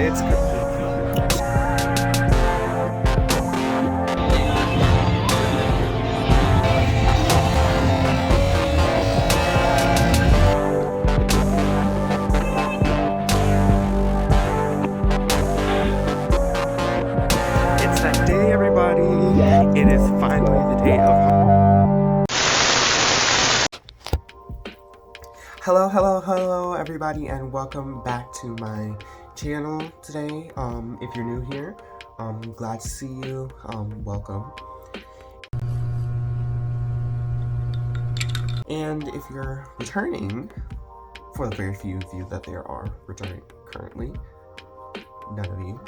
It's that day, everybody. It is finally the day of Hello, everybody, and welcome back to my channel today. If you're new here, glad to see you. Welcome. And if you're returning, for the very few of you that there are returning currently, none of you,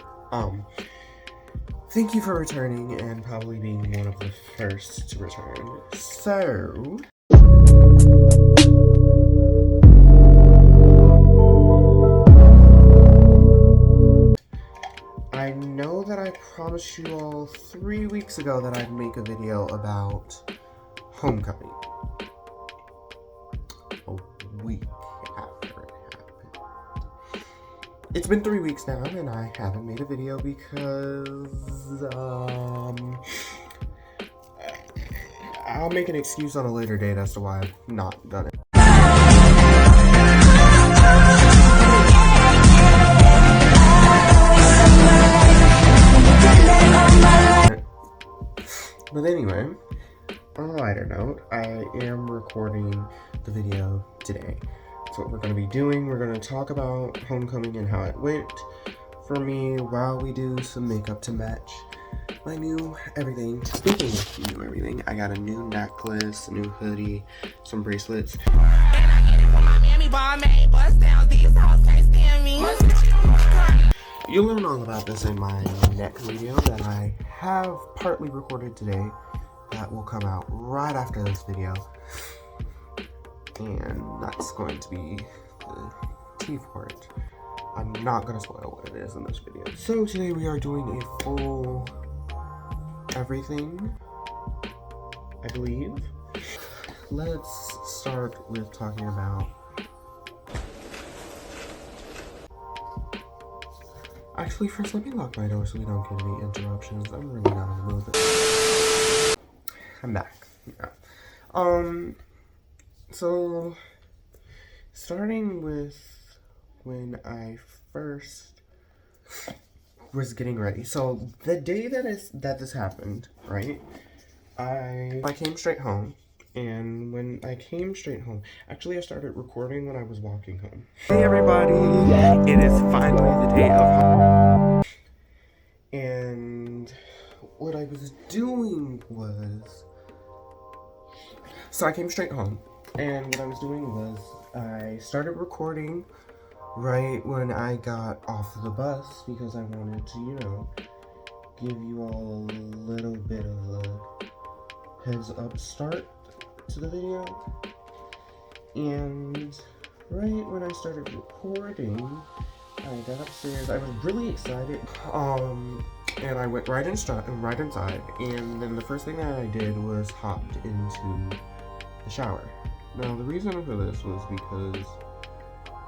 thank you for returning and probably being one of the first to return. So, I know that I promised you all 3 weeks ago that I'd make a video about homecoming. A week after it happened. It's been 3 weeks now and I haven't made a video because, I'll make an excuse on a later date as to why I've not done it. But anyway, on a lighter note, I am recording the video today. That's what we're going to be doing. We're going to talk about homecoming and how it went for me while we do some makeup to match my new everything. Speaking of new everything, I got a new necklace, a new hoodie, some bracelets. You'll learn all about this in my next video that I have partly recorded today that will come out right after this video. And that's going to be the tea for it. I'm not going to spoil what it is in this video. So today we are doing a full everything, I believe. Let's start with talking about... Actually, first let me lock my door so we don't get any interruptions. I'm really not in the mood. I'm back. Yeah. So starting with when I first was getting ready. So the day that this happened, right? I came straight home. And when I came straight home, actually I started recording when I was walking home. Hey everybody, it is finally the day of home. And what I was doing was, so I came straight home, and what I was doing was, I started recording right when I got off the bus, because I wanted to, you know, give you all a little bit of a heads up start to the video. And right when I started recording, I got upstairs. I was really excited, and I went right inside, and then the first thing that I did was hopped into the shower. Now the reason for this was because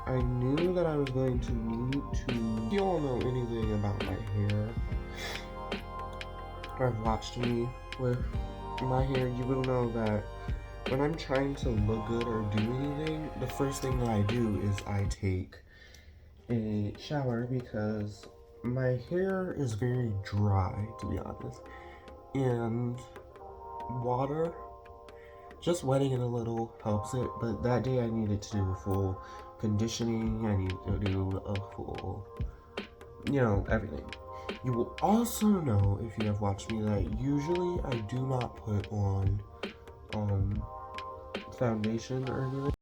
I knew that I was going to need to... If you all know anything about my hair, or have watched me with my hair, you will know that when I'm trying to look good or do anything, the first thing that I do is I take a shower, because my hair is very dry, to be honest, and water, just wetting it a little helps it. But that day I needed to do a full conditioning, I needed to do a full, you know, everything. You will also know, if you have watched me, that usually I do not put on foundation or anything.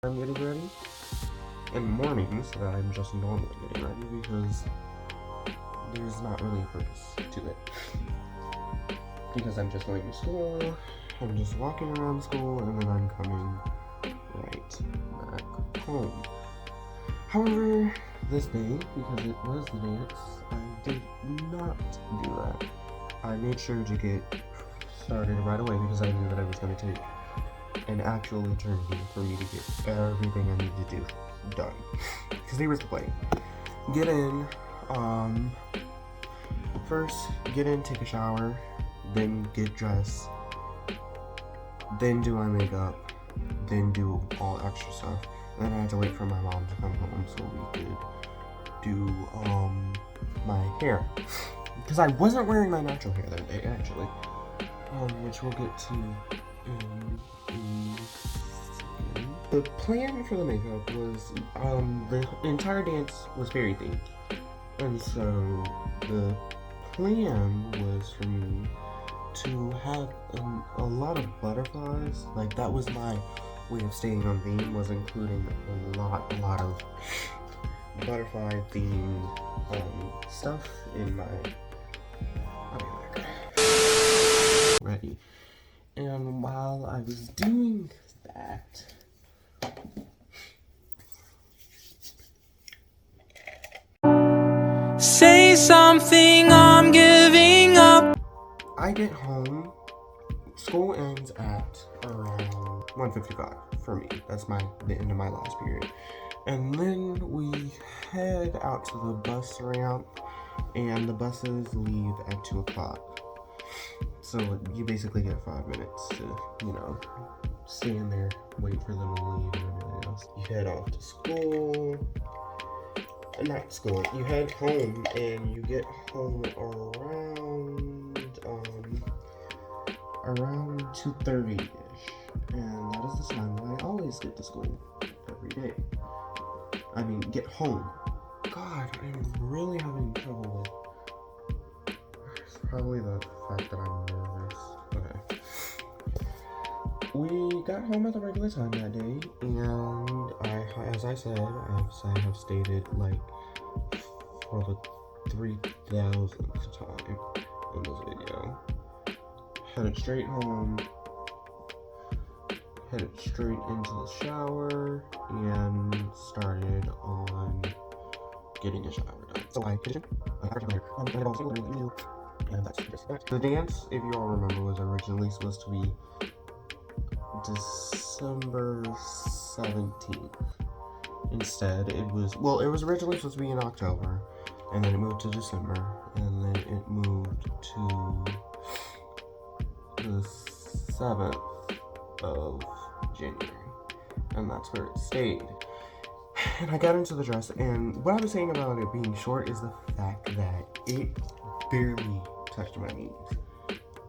I'm getting ready in mornings that I'm just normally getting ready, because there's not really a purpose to it, because I'm just going to school, I'm just walking around school, and then I'm coming right back home. However, this day, because it was the dance, I did not do that. I made sure to get started right away because I knew that I was going to take an actual eternity for me to get everything I need to do done. Because here's the plan. Get in, first get in, take a shower, then get dressed, then do my makeup, then do all extra stuff. And then I had to wait for my mom to come home so we could do my hair. Because I wasn't wearing my natural hair that day, actually. Which we'll get to in a second. The plan for the makeup was, the entire dance was fairy themed. And so the plan was for me to have a lot of butterflies. Like, that was my way of staying on theme, was including a lot of butterfly themed stuff in my ready. And while I was doing that, say something, I'm giving up. I get home, school ends at around 1:55 for me. That's the end of my last period. And then we head out to the bus ramp, and the buses leave at 2 o'clock. So you basically get 5 minutes to, stand there, wait for them to leave and everything else. You head off to school. Not school. You head home, and you get home around 2:30-ish. And that is the time that I always get to school every day. I mean, get home. God, I'm really having trouble with. It's probably the fact that I'm nervous. Okay. We got home at the regular time that day, and as I said, as I have stated, like, for the 3,000th time in this video, headed straight home, headed straight into the shower, and started on getting a shower done. So I kitchen, and that's just that. The dance, if you all remember, was originally supposed to be December 17th. Instead, it was originally supposed to be in October, and then it moved to December, and then it moved to the 7th of January, and that's where it stayed. And I got into the dress, and what I was saying about it being short is the fact that it barely touched my knees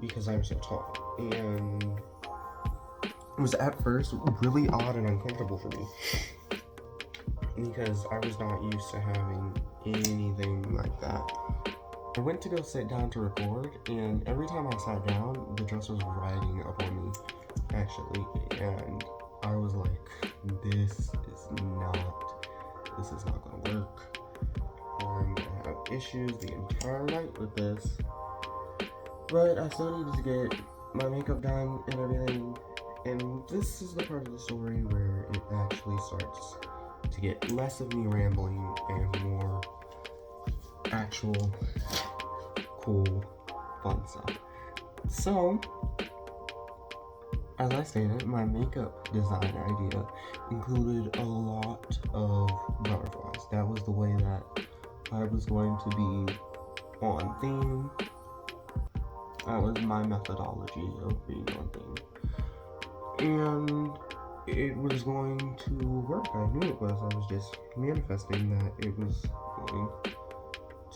because I'm so tall, and it was at first really odd and uncomfortable for me because I was not used to having anything like that. I went to go sit down to record, and every time I sat down, the dress was riding up on me, actually, and I was like, this is not gonna work. I'm gonna have issues the entire night with this, but I still needed to get my makeup done and everything. And this is the part of the story where it actually starts to get less of me rambling and more actual cool, fun stuff. So, as I stated, my makeup design idea included a lot of butterflies. That was the way that I was going to be on theme. That was my methodology of being on theme. And it was going to work. I knew it was. I was just manifesting that it was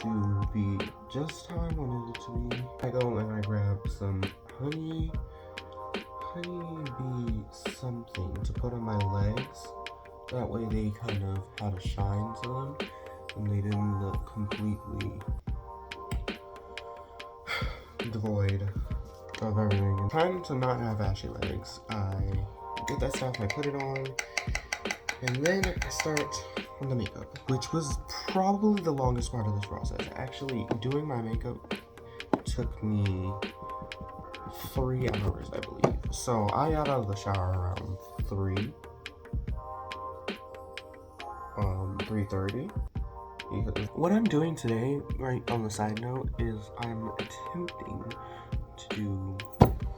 going to be just how I wanted it to be. I go and I grab some honey bee something to put on my legs. That way they kind of had a shine to them and they didn't look completely devoid of everything. Time to not have ashy legs. I get that stuff, I put it on, and then I start on the makeup, which was probably the longest part of this process. Actually, doing my makeup took me 3 hours, I believe. So I got out of the shower around 3:30. What I'm doing today, right on the side note, is I'm attempting to do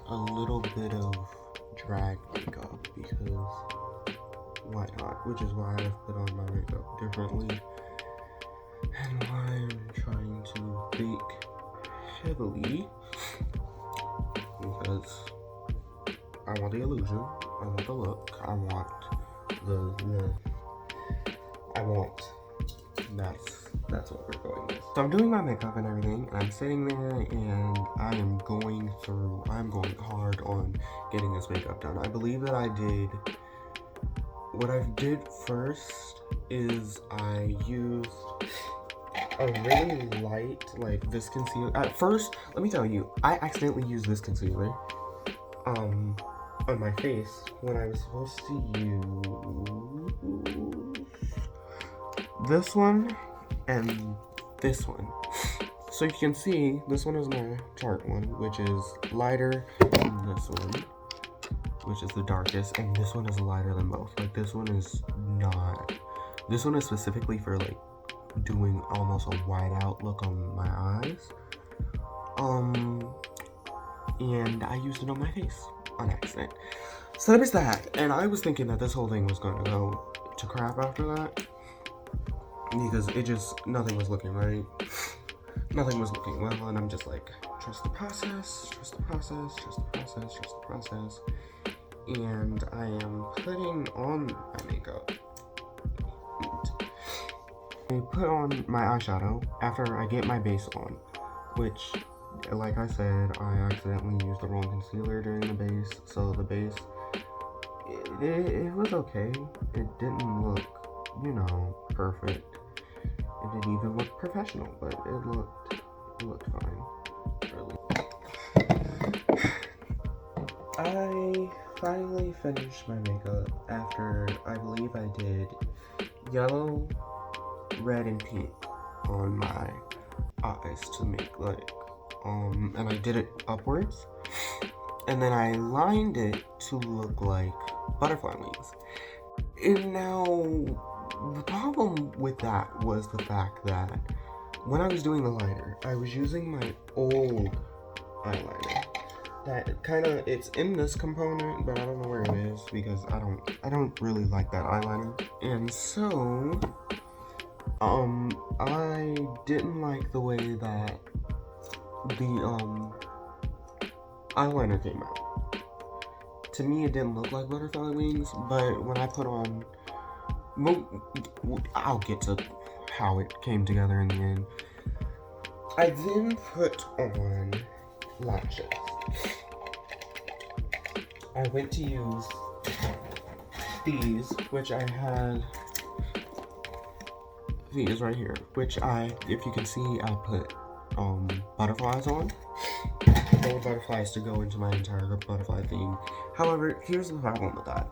a little bit of drag makeup. because why not? Which is why I've put on my makeup differently and why I'm trying to bake heavily, because I want the illusion, I want the look, I want that's what we're going with. So I'm doing my makeup and everything, and I'm sitting there and I'm going hard on getting this makeup done. I believe that what I did first is I used a really light, like, this concealer. At first, let me tell you, I accidentally used this concealer on my face when I was supposed to use this one and this one. So you can see, this one is my Tarte one, which is lighter than this one, which is the darkest, and this one is lighter than both. Like, this one is specifically for, like, doing almost a white out look on my eyes. And I used it on my face on accident. So there's that, and I was thinking that this whole thing was going to go to crap after that, because nothing was looking right. Nothing was looking well, and I'm just like, trust the process, trust the process, trust the process, trust the process. And I am putting on my makeup. I put on my eyeshadow after I get my base on, which, like I said, I accidentally used the wrong concealer during the base, so the base, it was okay. It didn't look, perfect. It didn't even look professional, but it looked fine, really. I finally finished my makeup after, I believe I did yellow, red, and pink on my eyes to make, like, and I did it upwards, and then I lined it to look like butterfly wings. And now, the problem with that was the fact that when I was doing the liner, I was using my old eyeliner. That it's in this component, but I don't know where it is because I don't really like that eyeliner. And so, I didn't like the way that the, eyeliner came out. To me, it didn't look like butterfly wings, but when I put on, I'll get to how it came together in the end. I then put on lashes. I went to use these, which I had these right here, which if you can see, I put butterflies on. I want butterflies to go into my entire butterfly theme. However, here's the problem with that.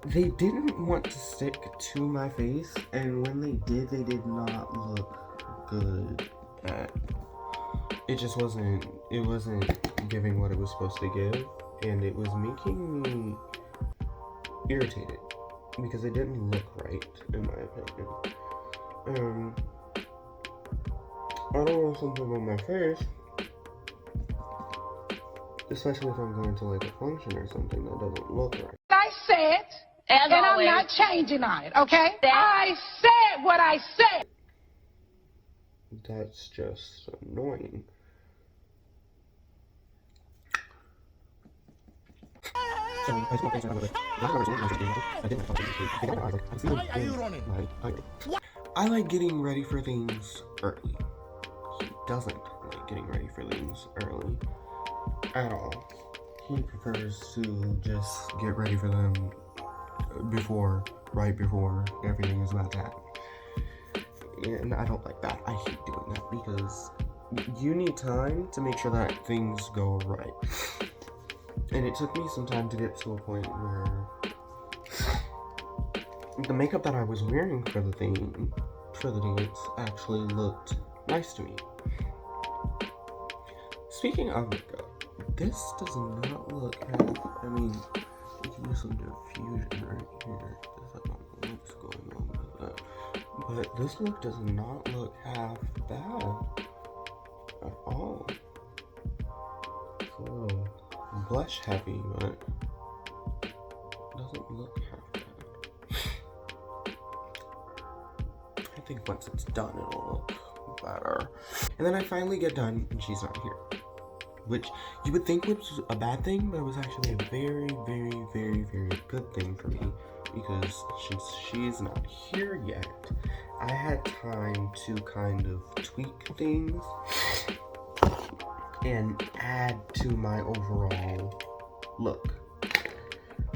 They didn't want to stick to my face, and when they did not look good at. It just wasn't giving what it was supposed to give, and it was making me irritated because it didn't look right, in my opinion. I don't want something on my face, especially if I'm going to, like, a function or something that doesn't look right. I said, and I'm not changing on it, okay? I said what I said. That's just annoying. I like getting ready for things early. He doesn't like getting ready for things early at all. He prefers to just get ready for them right before everything is about to happen. And I don't like that. I hate doing that because you need time to make sure that things go right. And it took me some time to get to a point where the makeup that I was wearing for the dance actually looked nice to me. Speaking of makeup, this does not look I mean, we can do some diffusion right here. I don't know what's going on with that. But this look does not look half bad at all. It's a little blush heavy, but doesn't look half bad. I think once it's done, it'll look better. And then I finally get done, and she's not here. Which you would think was a bad thing, but it was actually a very, very, very, very good thing for me. Because since she's not here yet, I had time to kind of tweak things and add to my overall look.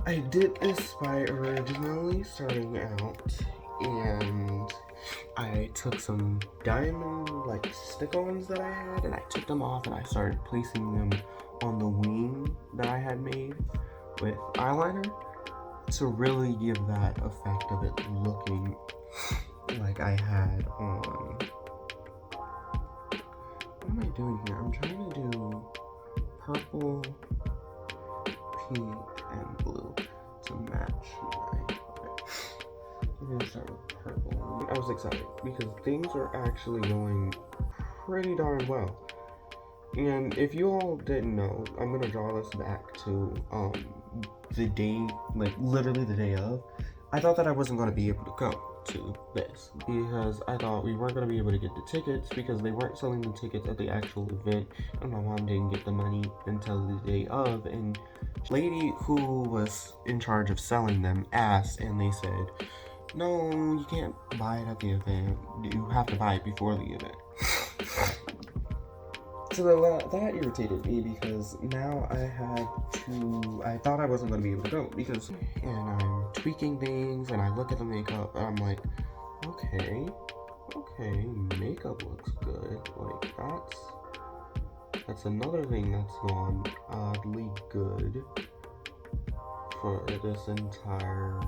I did this by originally starting out, and I took some diamond like stick-ons that I had, and I took them off and I started placing them on the wing that I had made with eyeliner to really give that effect of it looking like I had on. What am I doing here? I'm trying to do purple, pink, and blue to match my. I'm gonna start with purple. I was excited because things are actually going pretty darn well. And if you all didn't know, I'm gonna draw this back to the day, like literally the day of. I thought that I wasn't gonna be able to go to this because I thought we weren't gonna be able to get the tickets because they weren't selling the tickets at the actual event, and my mom didn't get the money until the day of. And the lady who was in charge of selling them asked, and they said, no, you can't buy it at the event. You have to buy it before the event. So that irritated me because now I thought I wasn't going to be able to go because, and I'm tweaking things and I look at the makeup and I'm like, okay, makeup looks good. Like that's another thing that's gone oddly good for this entire,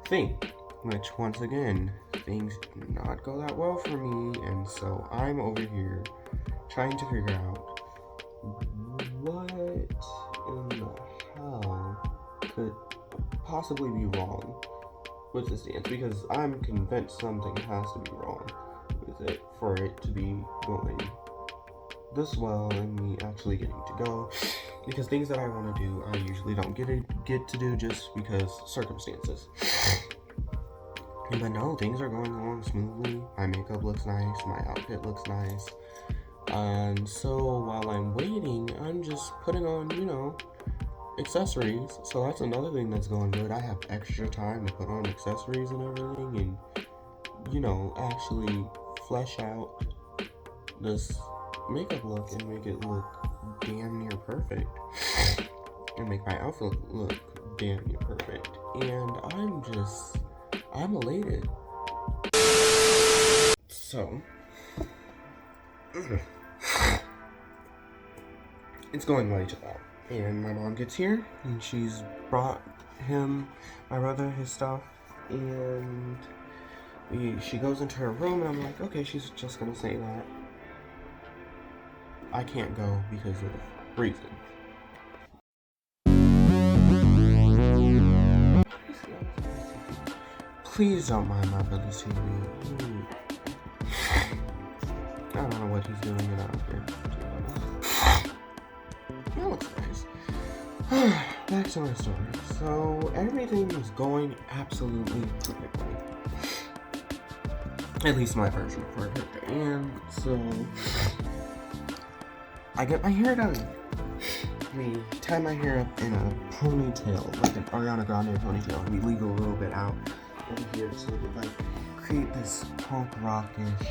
thing, which once again, things did not go that well for me, and so I'm over here trying to figure out what in the hell could possibly be wrong with this dance, because I'm convinced something has to be wrong with it for it to be going this well and me actually getting to go, because things that I want to do I usually don't get to do just because circumstances. But no, things are going along smoothly. My makeup looks nice, my outfit looks nice, and so while I'm waiting, I'm just putting on, accessories. So that's another thing that's going good. I have extra time to put on accessories and everything, and actually flesh out this makeup look and make it look damn near perfect and make my outfit look damn near perfect. And I'm elated. So it's going way too well, and my mom gets here and she's brought my brother, his stuff, and she goes into her room, and I'm like, okay, she's just gonna say that I can't go because of reason. Please don't mind my brother's TV. I don't know what he's doing, and I don't care. That looks nice. Back to my story. So everything is going absolutely perfectly. At least my version of perfect. And so I get my hair done. We tie my hair up in a ponytail, like an Ariana Grande ponytail, and we leave a little bit out over here so we could create this punk rockish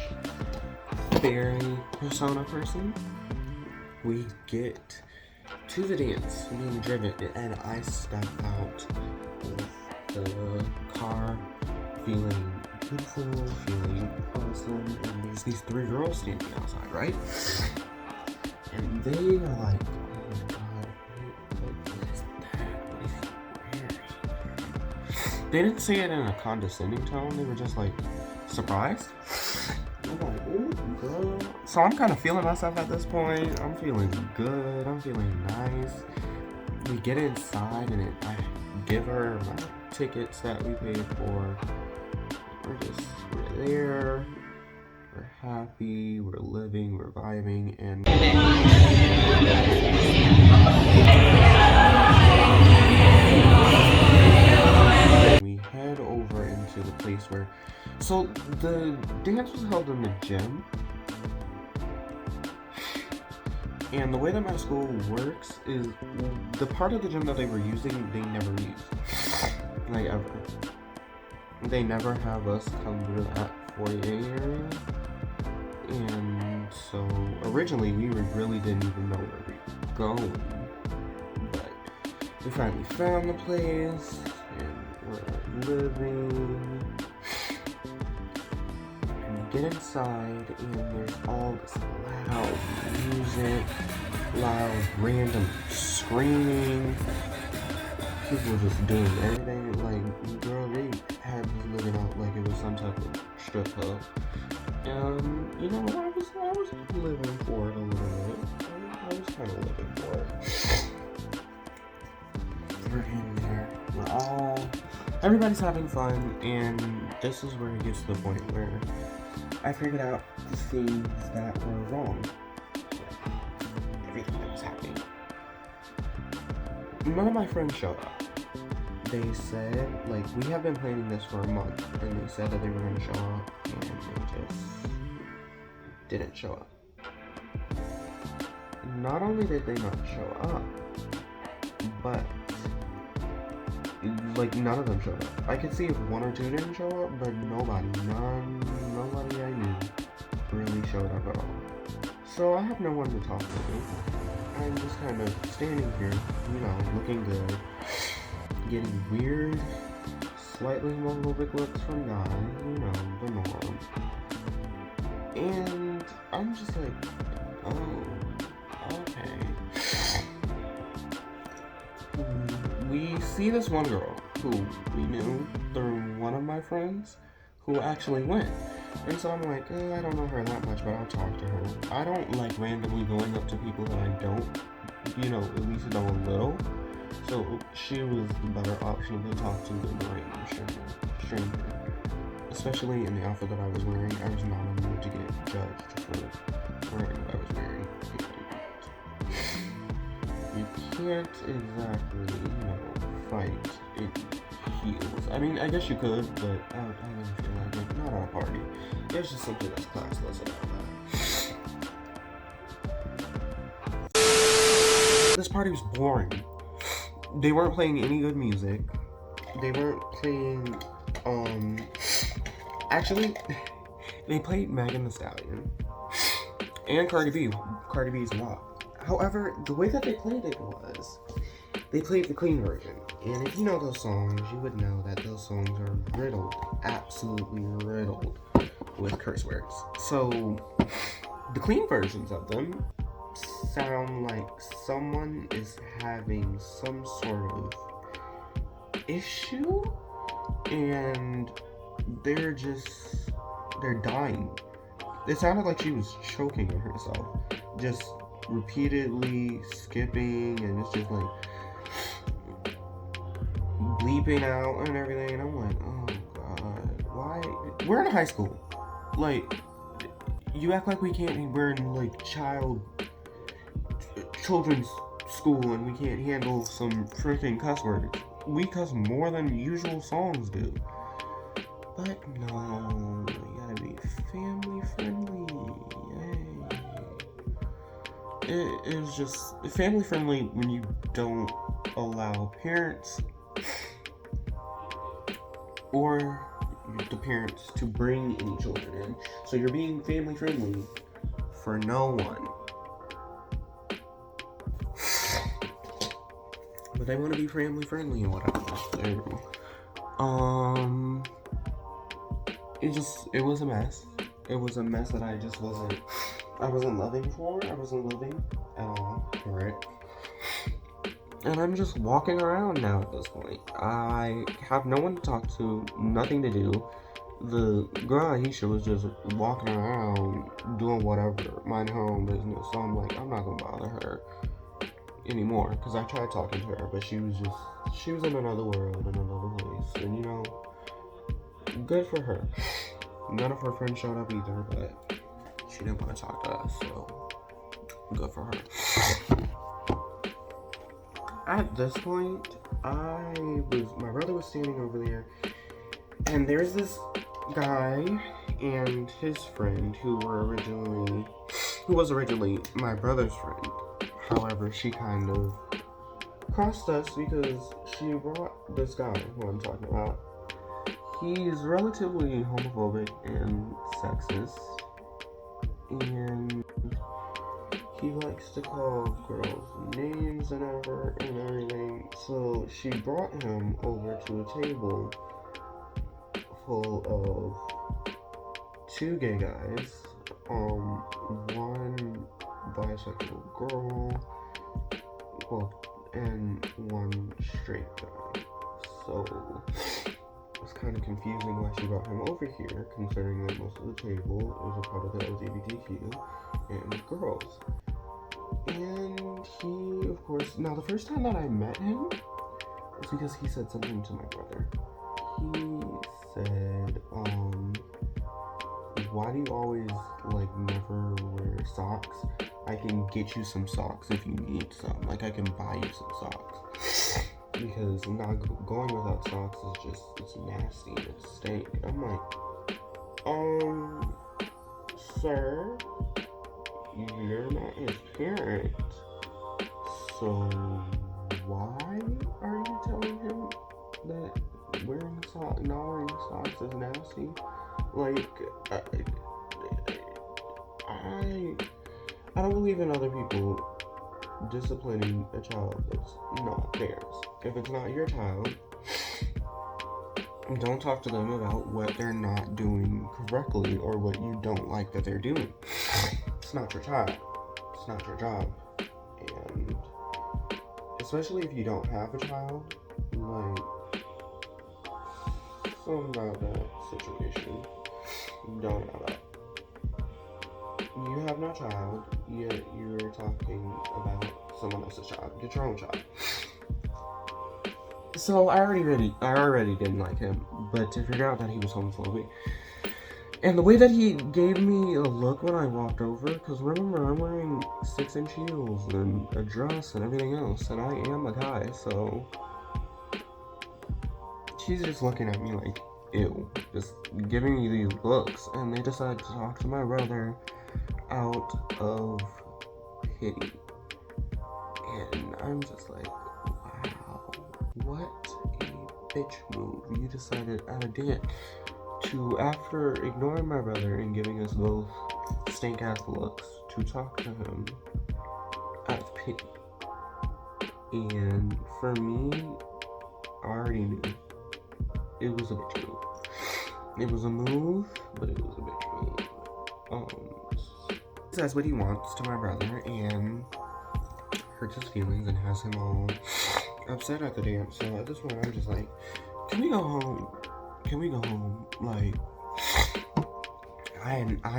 fairy persona person. We get to the dance, being driven, and I step out of the car feeling beautiful, feeling awesome, and there's these three girls standing outside, right? And they are like, oh my god, what is that? What is he wearing? They didn't say it in a condescending tone, they were just like, surprised? I'm like, ooh, girl. So I'm kind of feeling myself at this point. I'm feeling good, I'm feeling nice. We get inside and I give her my tickets that we paid for. We're there. We're happy, we're living, we're vibing, and to the place where, so the dance was held in the gym, and the way that my school works is the part of the gym that they were using, they never use, like ever. They never have us come to that foyer area, and so originally we really didn't even know where we were going, but we finally found the place, and we're living, and we get inside, and there's all this loud music, loud random screaming, people were just doing everything, like, girl, they had me living out like it was some type of strip club. You know, I was living for it a little bit. I was kind of living for it. We're in there. Everybody's having fun, and this is where it gets to the point where I figured out the things that were wrong. Everything that was happening. None of my friends showed up. They said, like, we have been planning this for a month, and they said that they were going to show up, and they just didn't show up. Not only did they not show up, but, like, none of them showed up. I could see if one or two didn't show up, but nobody I knew really showed up at all. So I have no one to talk to. I'm just kind of standing here, you know, looking good, getting weird, slightly homophobic looks from guys, you know, the norm. And I'm just like, oh, okay. We see this one girl who we knew through one of my friends who actually went. And so I'm like, I don't know her that much, but I'll talk to her. I don't like randomly going up to people that I don't, you know, at least know a little. So she was the better option to talk to than the random stranger. Especially in the outfit that I was wearing. I was not in the mood to get judged for wearing what I was wearing. You can't exactly, you know, fight in heels. I mean, I guess you could, but I didn't feel like it. Not on a party. There's just something that's classless about that. This party was boring. They weren't playing any good music. They weren't playing, actually, they played Megan Thee Stallion and Cardi B. Cardi B's WAP. However, the way that they played it was, they played the clean version. And if you know those songs, you would know that those songs are riddled, absolutely riddled with curse words. So, the clean versions of them sound like someone is having some sort of issue and they're dying. It sounded like she was choking on herself, just repeatedly skipping, and it's just like bleeping out and everything, and I'm like, oh god, why? We're in high school. Like, you act like we're in like children's school and we can't handle some freaking cuss words. We cuss more than usual songs do. But no, we gotta be family friendly. Yay. It is just family friendly when you don't allow parents or the parents to bring any children in. So you're being family friendly for no one. But they want to be family friendly and whatever. It was a mess. It was a mess that I wasn't loving for. I wasn't living at all for it. And I'm just walking around now at this point. I have no one to talk to, nothing to do. The girl Aisha was just walking around doing whatever, mind her own business. So I'm like, I'm not gonna bother her anymore, because I tried talking to her, but she was in another world, in another place, and you know, good for her. None of her friends showed up either, but she didn't want to talk to us, so good for her. At this point, my brother was standing over there, And there's this guy and his friend who was originally my brother's friend. However, she kind of crossed us because she brought this guy who I'm talking about. He's relatively homophobic and sexist, and he likes to call girls names and everything. So she brought him over to a table full of two gay guys, one bisexual girl, and one straight guy. So it's kind of confusing why she brought him over here, considering that most of the table is a part of the LGBTQ and girls. And he, of course, now the first time that I met him was because he said something to my brother. He said, why do you always, never wear socks? I can get you some socks if you need some. I can buy you some socks. Because not going without socks is just, it's nasty, it's stink. I'm like, sir, you're not his parent. So why are you telling him that not wearing socks is nasty? I don't believe in other people disciplining a child that's not theirs. If it's not your child, don't talk to them about what they're not doing correctly or what you don't like that they're doing. It's not your child. It's not your job. And especially if you don't have a child, something about that situation. Don't know that. You have no child, yet you're talking about someone else's child. Get your own child. So I already didn't like him, but to figure out that he was homophobic, and the way that he gave me a look when I walked over, because remember, I'm wearing 6-inch heels and a dress and everything else, and I am a guy, so she's just looking at me like, ew, just giving me these looks, and they decided to talk to my brother out of pity. And I'm just like, wow, what a bitch move. You decided out of date to, after ignoring my brother and giving us both stink ass looks, to talk to him out of pity. And for me, I already knew it was a bitch move. It was a move, but it was a bitch move. Says what he wants to my brother and hurts his feelings and has him all upset at the dance. So at this point, I'm just like, can we go home? Can we go home?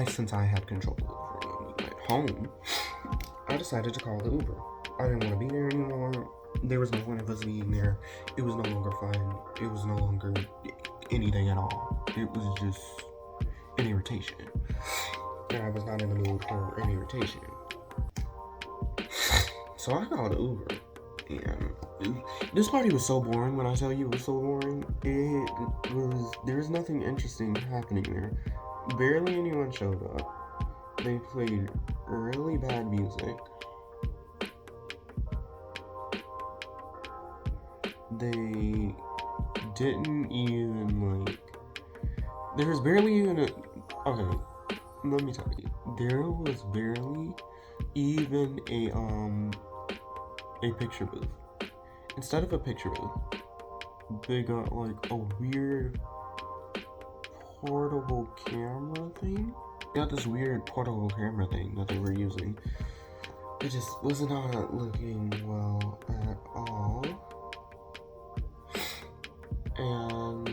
Since I had control over when we went home, I decided to call the Uber. I didn't want to be there anymore. There was no point of us being there. It was no longer fun. It was no longer anything at all. It was just an irritation. And I was not in the mood for an irritation. So I called an Uber. And this party was so boring. When I tell you it was so boring, there's nothing interesting happening there. Barely anyone showed up. They played really bad music. They didn't even there was barely even okay, let me tell you, there was barely even a picture booth. Instead of a picture booth, they got a weird portable camera thing. They got this weird portable camera thing that they were using. It just was not looking well at all. And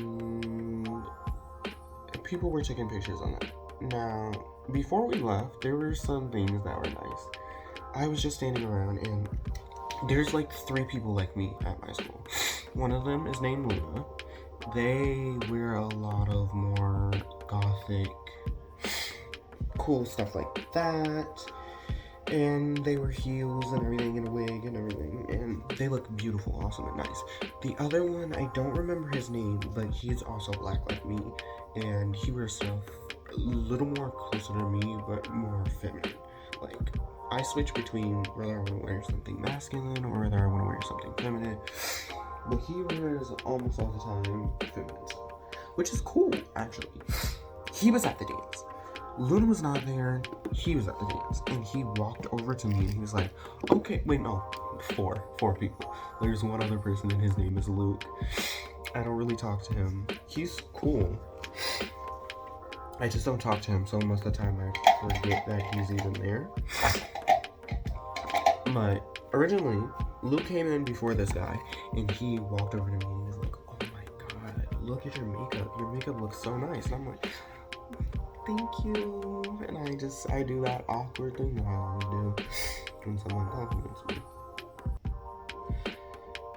people were taking pictures on it. Now, before we left, there were some things that were nice. I was just standing around, and there's 3 people like me at my school. One of them is named Luna. They wear a lot of more gothic, cool stuff like that. And they were heels and everything, and a wig and everything, and they look beautiful, awesome, and nice. The other one, I don't remember his name, but he's also black like me, and he wears stuff a little more closer to me, but more feminine. Like, I switch between whether I want to wear something masculine or whether I want to wear something feminine, but he wears almost all the time feminine stuff, which is cool, actually. He was at the dance. Luna was not there, he was at the dance, and he walked over to me and he was like, okay, wait, no, four people. There's one other person and his name is Luke. I don't really talk to him. He's cool. I just don't talk to him, so most of the time I forget that he's even there. But originally, Luke came in before this guy, and he walked over to me and he was like, oh my god, look at your makeup. Your makeup looks so nice. And I'm like, thank you. And I do that awkward thing that I always do when someone compliments me.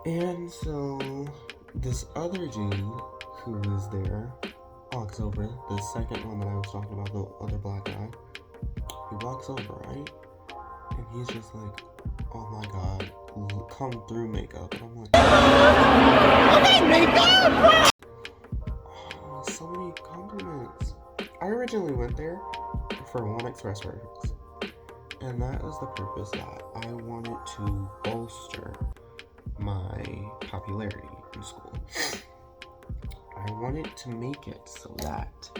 And so this other G who was there, walks over, the second one that I was talking about, the other black guy, he walks over, right? And he's just like, oh my god, come through makeup. And I'm like, okay, makeup! Oh, so many compliments. I originally went there for one express purpose, and that is the purpose that I wanted to bolster my popularity in school. I wanted to make it so that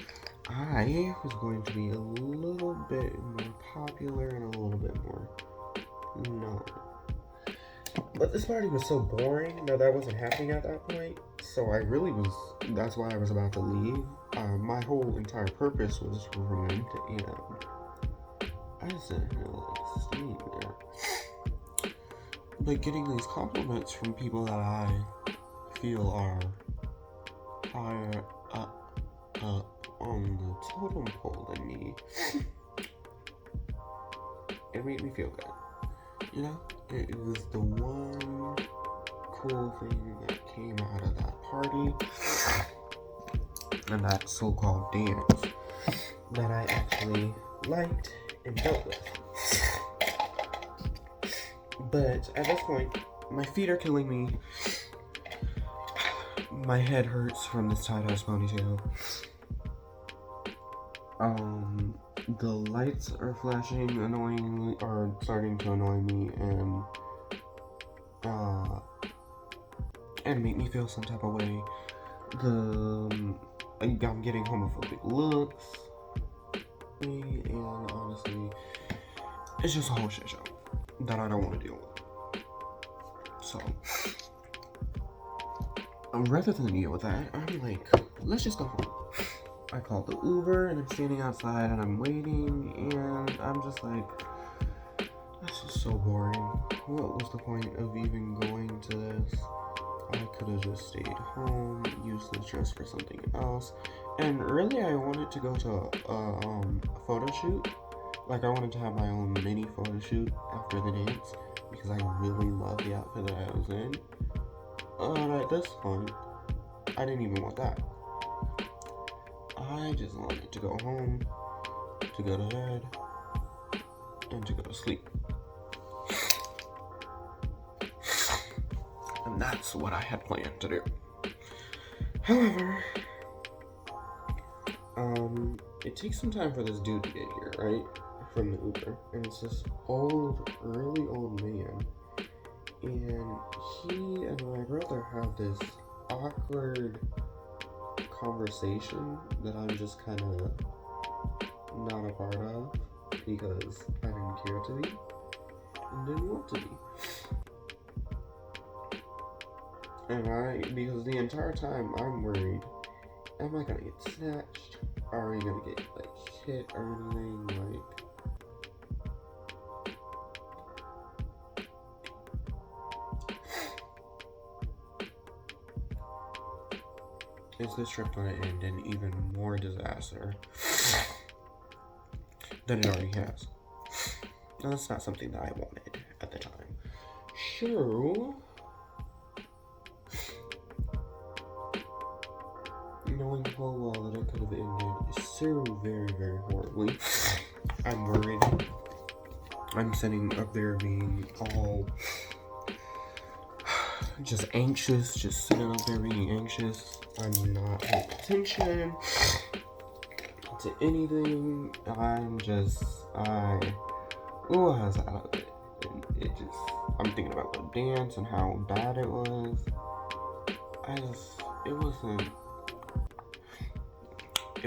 I was going to be a little bit more popular and a little bit more known. But this party was so boring that wasn't happening at that point, so that's why I was about to leave. My whole entire purpose was ruined, and I just didn't really like staying there. But getting these compliments from people that I feel are higher up on the totem pole than me, it made me feel good. You know, it was the one cool thing that came out of that party and that so-called dance that I actually liked and dealt with. But at this point, my feet are killing me. My head hurts from this tight-ass ponytail. The lights are flashing annoyingly, or starting to annoy me, and make me feel some type of way. I'm getting homophobic looks, and honestly, it's just a whole shit show that I don't want to deal with. So, rather than deal with that, I'm like, let's just go home. I called the Uber, and I'm standing outside, and I'm waiting, and I'm just like, this is so boring. What was the point of even going to this? I could have just stayed home, used this dress for something else. And really, I wanted to go to a photo shoot. Like, I wanted to have my own mini photo shoot after the dance, because I really love the outfit that I was in. But at this point, I didn't even want that. I just wanted to go home, to go to bed, and to go to sleep. And that's what I had planned to do. However, it takes some time for this dude to get here, right? From the Uber. And it's this really old man. And he and my brother have this awkward conversation that I'm just kind of not a part of because I didn't care to be and didn't want to be. And because the entire time I'm worried, am I gonna get snatched? Are we gonna get like hit or anything? Like, is this trip going to end in even more disaster than it already has? Now, that's not something that I wanted at the time. Sure, knowing full well that it could have ended so very, very horribly, I'm worried I'm sitting up there being all just anxious, just sitting up there being anxious. I'm not paying attention to anything. I was out of it. And I'm thinking about the dance and how bad it was. It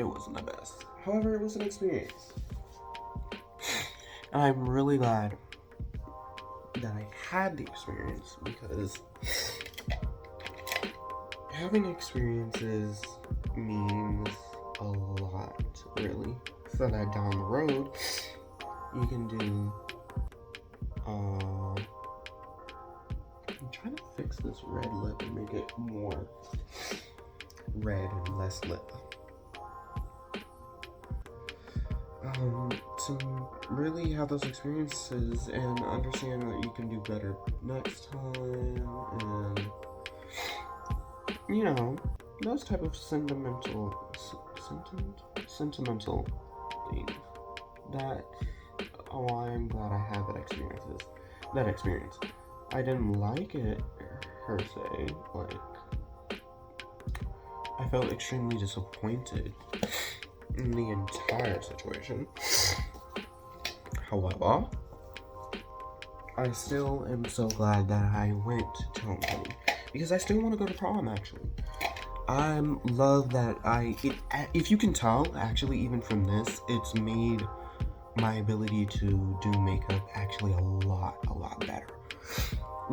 wasn't the best. However, it was an experience. And I'm really glad that I had the experience, because having experiences means a lot, really. So that down the road, you can do, I'm trying to fix this red lip and make it more red and less lip. To really have those experiences and understand that you can do better next time, and you know, those type of sentimental things. That's why I'm glad I had that experience. I didn't like it per se, like I felt extremely disappointed in the entire situation. However, I still am so glad that I went to homecoming, because I still want to go to prom. Actually, I love that if you can tell, actually, even from this, it's made my ability to do makeup actually a lot better.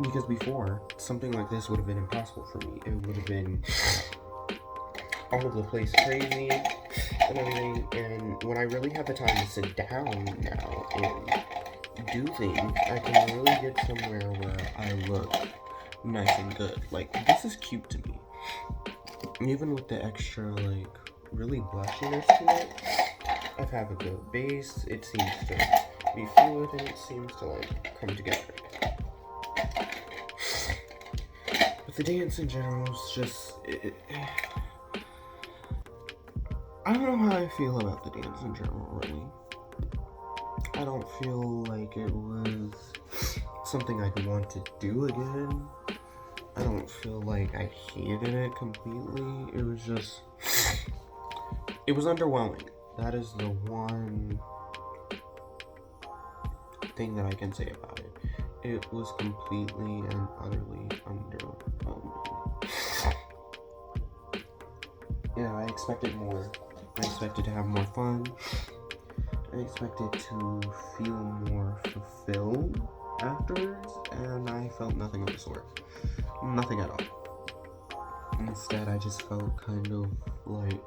Because before, something like this would have been impossible for me. It would have been all over the place, crazy and everything. And when I really have the time to sit down now and do things, I can really get somewhere where I look nice and good. Like, this is cute to me. Even with the extra, like, really blushiness to it, I have a good base. It seems to be fluid, and it seems to, like, come together. But the dance in general is just, I don't know how I feel about the dance in general, really. I don't feel like it was something I'd want to do again. I don't feel like I hated it completely. It was underwhelming. That is the one thing that I can say about it. It was completely and utterly underwhelming. Yeah, I expected more. I expected to have more fun. I expected to feel more fulfilled afterwards, and I felt nothing of the sort. Nothing at all. Instead, I just felt kind of like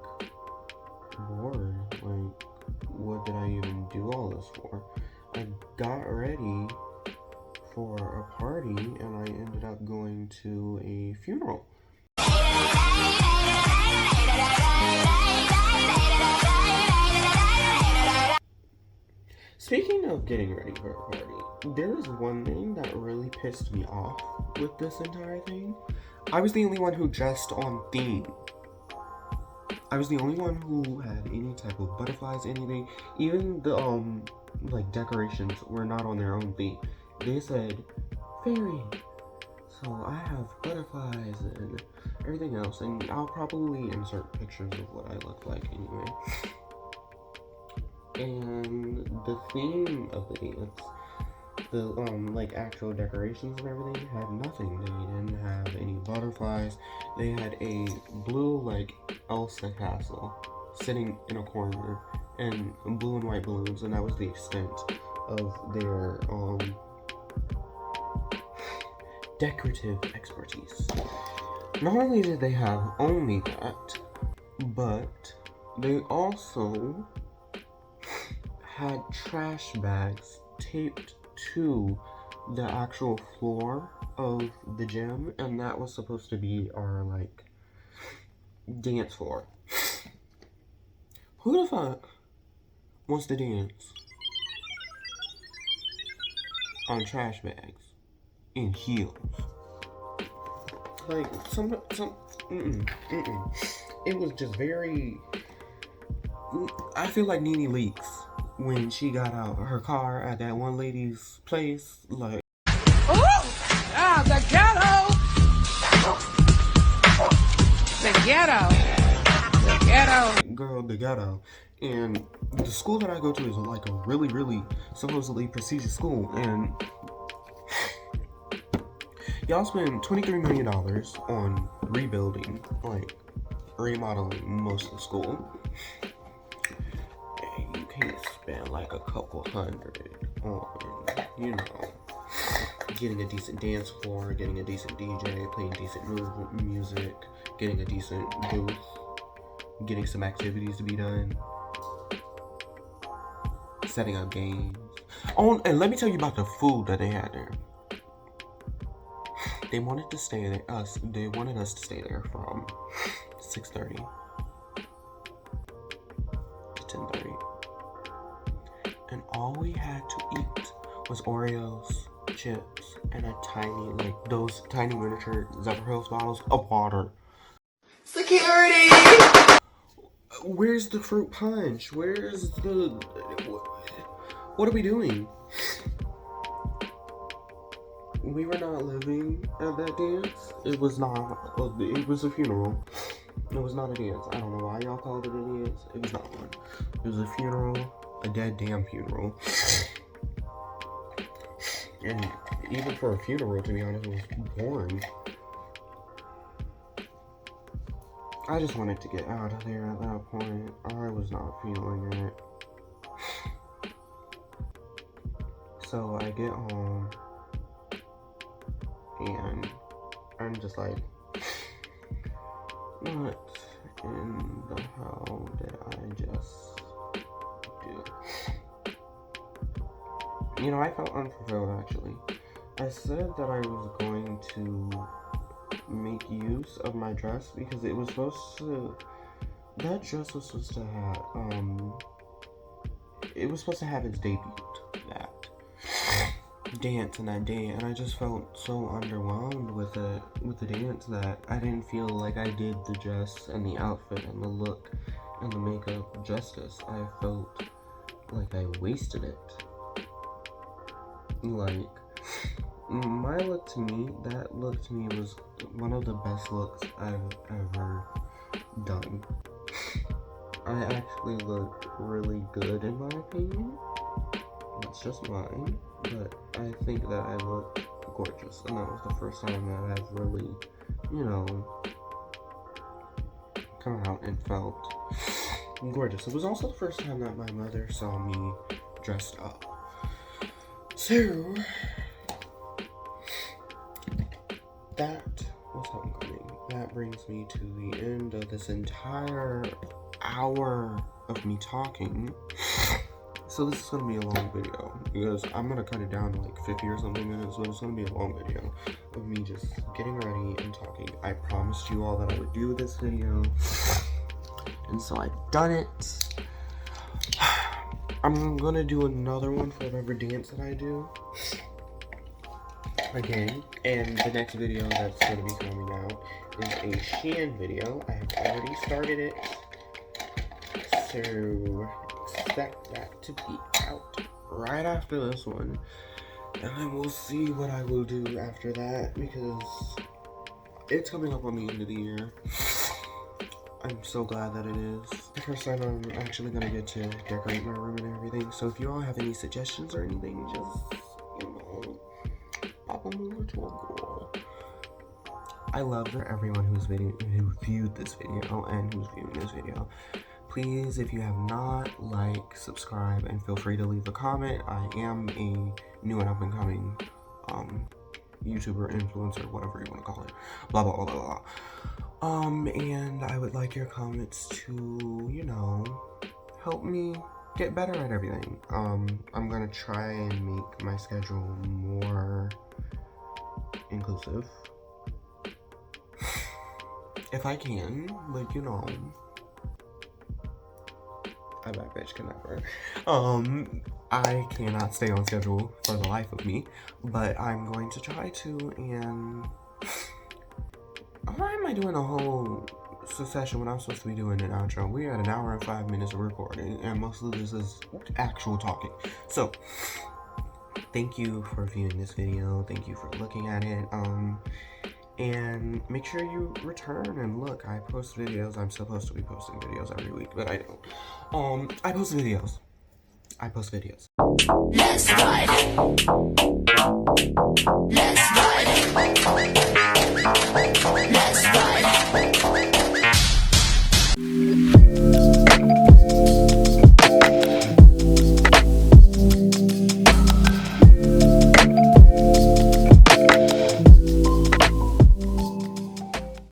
bored. Like, what did I even do all this for? I got ready for a party, and I ended up going to a funeral. Speaking of getting ready for a party, there is one thing that really pissed me off with this entire thing. I was the only one who dressed on theme. I was the only one who had any type of butterflies, anything. Even the like decorations were not on their own theme. They said fairy. So I have butterflies and everything else, and I'll probably insert pictures of what I look like anyway. And the theme of the dance, the like actual decorations and everything, had nothing. They didn't have any butterflies. They had a blue, like, Elsa castle sitting in a corner and blue and white balloons, and that was the extent of their decorative expertise. Not only did they have only that, but they also had trash bags taped to the actual floor of the gym, and that was supposed to be our, like, dance floor. Who the fuck wants to dance on trash bags in heels? Like, it was just very, I feel like Nene Leakes when she got out her car at that one lady's place, like, Ah, the ghetto! The ghetto! The ghetto! girl, the ghetto. And the school that I go to is like a really, really supposedly prestigious school, and y'all spend $23 million on rebuilding, like, remodeling most of the school. And you can't spend like a couple hundred on, you know, getting a decent dance floor, getting a decent DJ, playing decent music, getting a decent booth, getting some activities to be done, setting up games. Oh, and let me tell you about the food that they had there. They wanted to stay there. They wanted us to stay there from 6:30 to 10:30, and all we had to eat was Oreos, chips, and a tiny, like those tiny miniature Zephyrhills bottles of water. Security! Where's the fruit punch? Where's the... What are we doing? We were not living at that dance. It was not. It was a funeral. It was not a dance. I don't know why y'all called it a dance. It was not one. It was a funeral. A dead damn funeral. And even for a funeral, to be honest, it was boring. I just wanted to get out of there at that point. I was not feeling it. So I get home, and I'm just like, what in the hell did I just do? You know, I felt unfulfilled, actually. I said that I was going to make use of my dress because it was supposed to, that dress was supposed to have, it was supposed to have its debut, that dance and that day, and I just felt so underwhelmed with it, with the dance, that I didn't feel like I did the dress and the outfit and the look and the makeup justice. I felt like I wasted it. Like, my look to me, that look to me was one of the best looks I've ever done. I actually looked really good in my opinion. That's just mine, but I think that I looked gorgeous, and that was the first time that I've really, you know, come out and felt gorgeous. It was also the first time that my mother saw me dressed up. So, that was homecoming. That brings me to the end of this entire hour of me talking. So this is going to be a long video, because I'm going to cut it down to like 50 or something minutes, but it's going to be a long video of me just getting ready and talking. I promised you all that I would do this video, and so I've done it. I'm going to do another one for whatever dance that I do again, and the next video that's going to be coming out is a Shein video. I have already started it, so expect that to be out right after this one, and then we'll see what I will do after that, because it's coming up on the end of the year. I'm so glad that it is the first time I'm actually gonna get to decorate my room and everything. So if you all have any suggestions or anything, just, you know, pop them over to a girl. I love everyone who viewed this video and who's viewing this video. Please, if you have not, like, subscribe, and feel free to leave a comment. I am a new and up-and-coming YouTuber, influencer, whatever you want to call it. Blah, blah, blah, blah, blah. And I would like your comments to, you know, help me get better at everything. I'm gonna try and make my schedule more inclusive. If I can, like, you know. I bet bitch can never. I cannot stay on schedule for the life of me, but I'm going to try to, and why am I doing a whole succession when I'm supposed to be doing an outro. We're at an hour and 5 minutes of recording, and most of this is actual talking. So, thank you for viewing this video. Thank you for looking at it. And make sure you return and look. I post videos. I'm supposed to be posting videos every week, but I don't. I post videos. Let's ride. Let's ride.